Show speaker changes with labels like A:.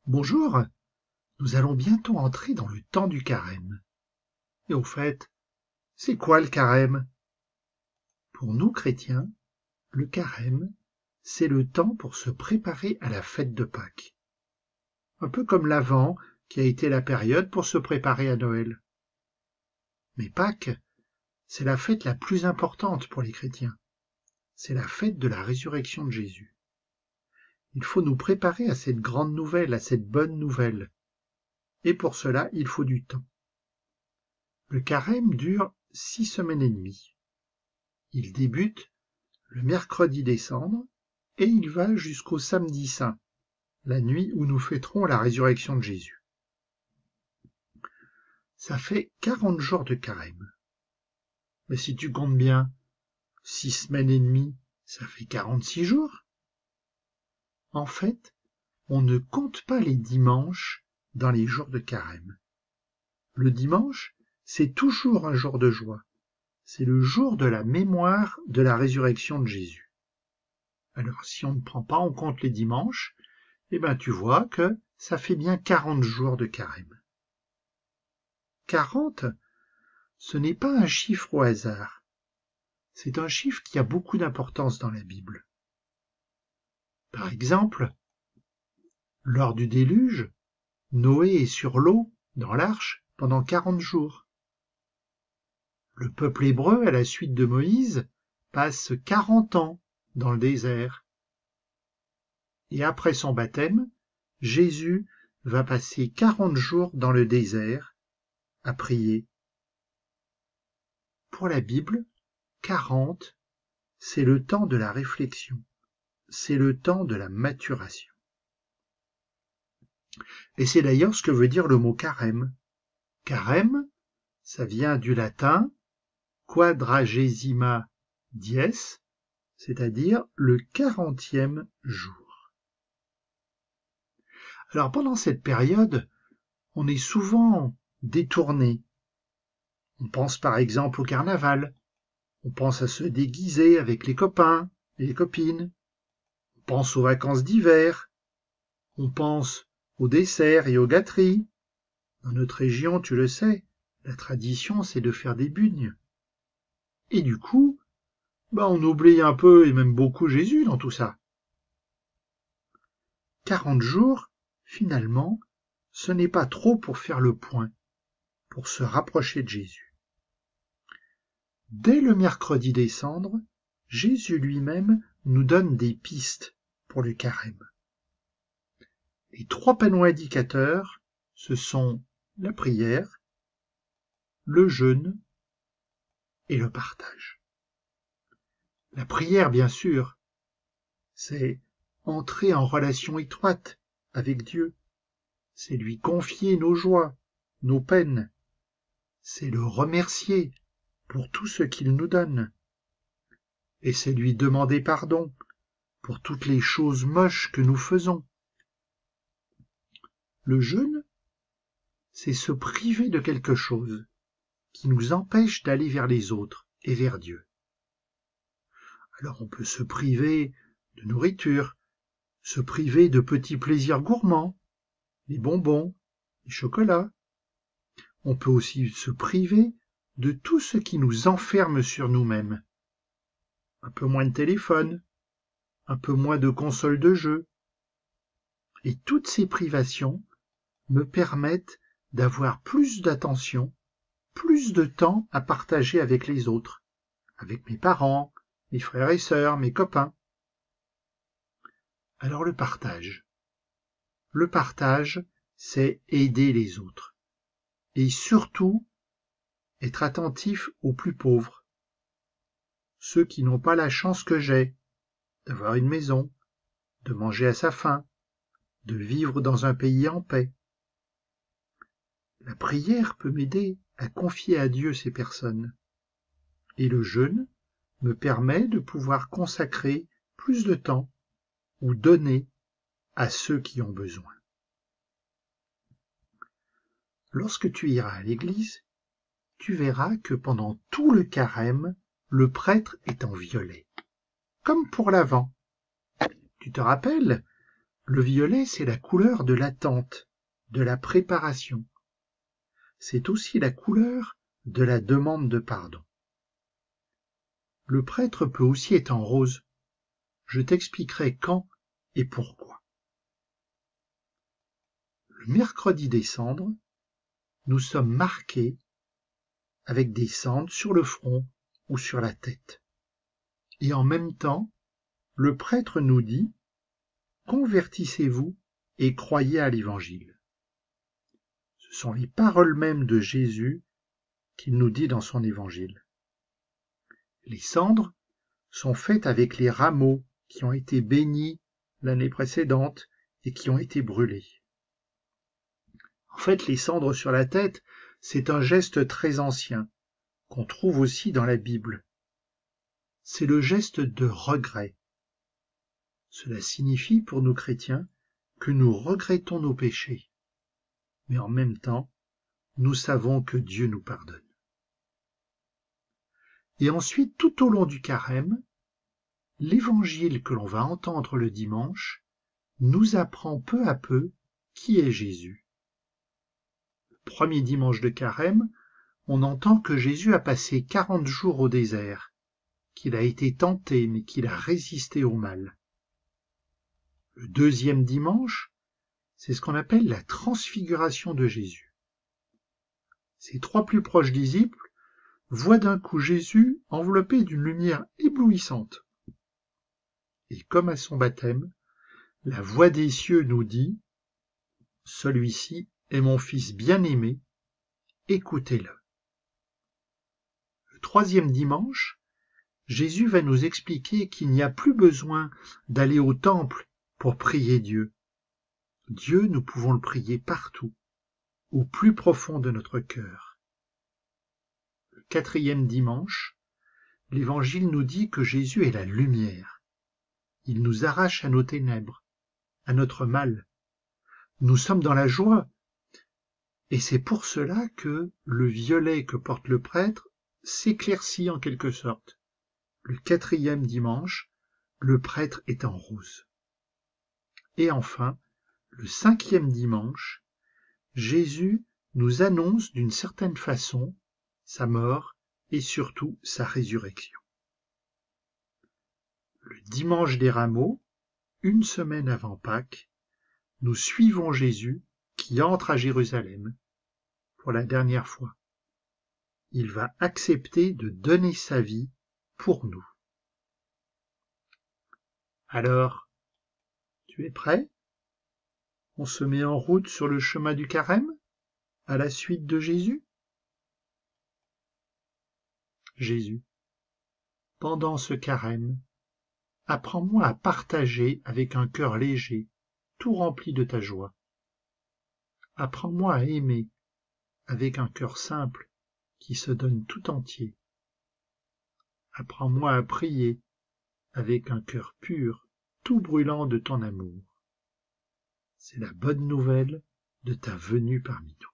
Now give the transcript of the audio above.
A: Bonjour, nous allons bientôt entrer dans le temps du carême. Et au fait, c'est quoi le carême? Pour nous chrétiens, le carême, c'est le temps pour se préparer à la fête de Pâques. Un peu comme l'Avent, qui a été la période pour se préparer à Noël. Mais Pâques, c'est la fête la plus importante pour les chrétiens. C'est la fête de la résurrection de Jésus. Il faut nous préparer à cette grande nouvelle, à cette bonne nouvelle. Et pour cela, il faut du temps. Le carême dure 6 semaines et demie. Il débute le mercredi des Cendres et il va jusqu'au samedi saint, la nuit où nous fêterons la résurrection de Jésus. Ça fait 40 jours de carême. Mais si tu comptes bien, 6 semaines et demie, ça fait 46 jours. En fait, on ne compte pas les dimanches dans les jours de carême. Le dimanche, c'est toujours un jour de joie. C'est le jour de la mémoire de la résurrection de Jésus. Alors, si on ne prend pas en compte les dimanches, tu vois que ça fait bien 40 jours de carême. 40, ce n'est pas un chiffre au hasard. C'est un chiffre qui a beaucoup d'importance dans la Bible. Par exemple, lors du déluge, Noé est sur l'eau, dans l'arche, pendant 40 jours. Le peuple hébreu, à la suite de Moïse, passe 40 ans dans le désert. Et après son baptême, Jésus va passer 40 jours dans le désert à prier. Pour la Bible, 40, c'est le temps de la réflexion, c'est le temps de la maturation. Et c'est d'ailleurs ce que veut dire le mot carême. Carême, ça vient du latin quadragesima dies, c'est-à-dire le 40e jour. Alors pendant cette période, on est souvent détourné. On pense par exemple au carnaval, on pense à se déguiser avec les copains et les copines, on pense aux vacances d'hiver, on pense aux desserts et aux gâteries. Dans notre région, tu le sais, la tradition c'est de faire des bugnes. Et du coup, on oublie un peu et même beaucoup Jésus dans tout ça. 40 jours, finalement, ce n'est pas trop pour faire le point, pour se rapprocher de Jésus. Dès le mercredi des Cendres, Jésus lui-même nous donne des pistes pour le carême. Les 3 panneaux indicateurs, ce sont la prière, le jeûne et le partage. La prière, bien sûr, c'est entrer en relation étroite avec Dieu, c'est lui confier nos joies, nos peines, c'est le remercier pour tout ce qu'il nous donne, et c'est lui demander pardon pour toutes les choses moches que nous faisons. Le jeûne, c'est se priver de quelque chose qui nous empêche d'aller vers les autres et vers Dieu. Alors on peut se priver de nourriture, se priver de petits plaisirs gourmands, les bonbons, les chocolats. On peut aussi se priver de tout ce qui nous enferme sur nous-mêmes. Un peu moins de téléphone, un peu moins de console de jeu. Et toutes ces privations me permettent d'avoir plus d'attention, plus de temps à partager avec les autres, avec mes parents, mes frères et sœurs, mes copains. Alors le partage. Le partage, c'est aider les autres. Et surtout, être attentif aux plus pauvres. Ceux qui n'ont pas la chance que j'ai d'avoir une maison, de manger à sa faim, de vivre dans un pays en paix. La prière peut m'aider à confier à Dieu ces personnes. Et le jeûne me permet de pouvoir consacrer plus de temps ou donner à ceux qui ont besoin. Lorsque tu iras à l'église, tu verras que pendant tout le carême, le prêtre est en violet, comme pour l'Avent. Tu te rappelles, Le violet, c'est la couleur de l'attente, de la préparation. C'est aussi la couleur de la demande de pardon. Le prêtre peut aussi être en rose. Je t'expliquerai quand et pourquoi. Le mercredi des cendres, nous sommes marqués avec des cendres sur le front ou sur la tête. Et en même temps, le prêtre nous dit « Convertissez-vous et croyez à l'Évangile ». Ce sont les paroles mêmes de Jésus qu'il nous dit dans son Évangile. Les cendres sont faites avec les rameaux qui ont été bénis l'année précédente et qui ont été brûlés. En fait, les cendres sur la tête, c'est un geste très ancien qu'on trouve aussi dans la Bible. C'est le geste de regret. Cela signifie pour nous chrétiens que nous regrettons nos péchés, mais en même temps, nous savons que Dieu nous pardonne. Et ensuite, tout au long du carême, l'évangile que l'on va entendre le dimanche nous apprend peu à peu qui est Jésus. Le premier dimanche de carême, on entend que Jésus a passé 40 jours au désert, qu'il a été tenté mais qu'il a résisté au mal. Le deuxième dimanche, c'est ce qu'on appelle la transfiguration de Jésus. Ses trois plus proches disciples voient d'un coup Jésus enveloppé d'une lumière éblouissante. Et comme à son baptême, la voix des cieux nous dit « Celui-ci est mon Fils bien-aimé, écoutez-le ». Le troisième dimanche, Jésus va nous expliquer qu'il n'y a plus besoin d'aller au temple pour prier Dieu. Dieu, nous pouvons le prier partout, au plus profond de notre cœur. Le quatrième dimanche, l'Évangile nous dit que Jésus est la lumière. Il nous arrache à nos ténèbres, à notre mal. Nous sommes dans la joie. Et c'est pour cela que le violet que porte le prêtre s'éclaircit en quelque sorte. Le quatrième dimanche, le prêtre est en rose. Et enfin, le cinquième dimanche, Jésus nous annonce d'une certaine façon sa mort et surtout sa résurrection. Le dimanche des Rameaux, une semaine avant Pâques, nous suivons Jésus qui entre à Jérusalem pour la dernière fois. Il va accepter de donner sa vie pour nous. Alors, tu es prêt? On se met en route sur le chemin du carême, à la suite de Jésus? Jésus, pendant ce carême, apprends-moi à partager avec un cœur léger, tout rempli de ta joie. Apprends-moi à aimer avec un cœur simple qui se donne tout entier. Apprends-moi à prier avec un cœur pur, tout brûlant de ton amour. C'est la bonne nouvelle de ta venue parmi nous.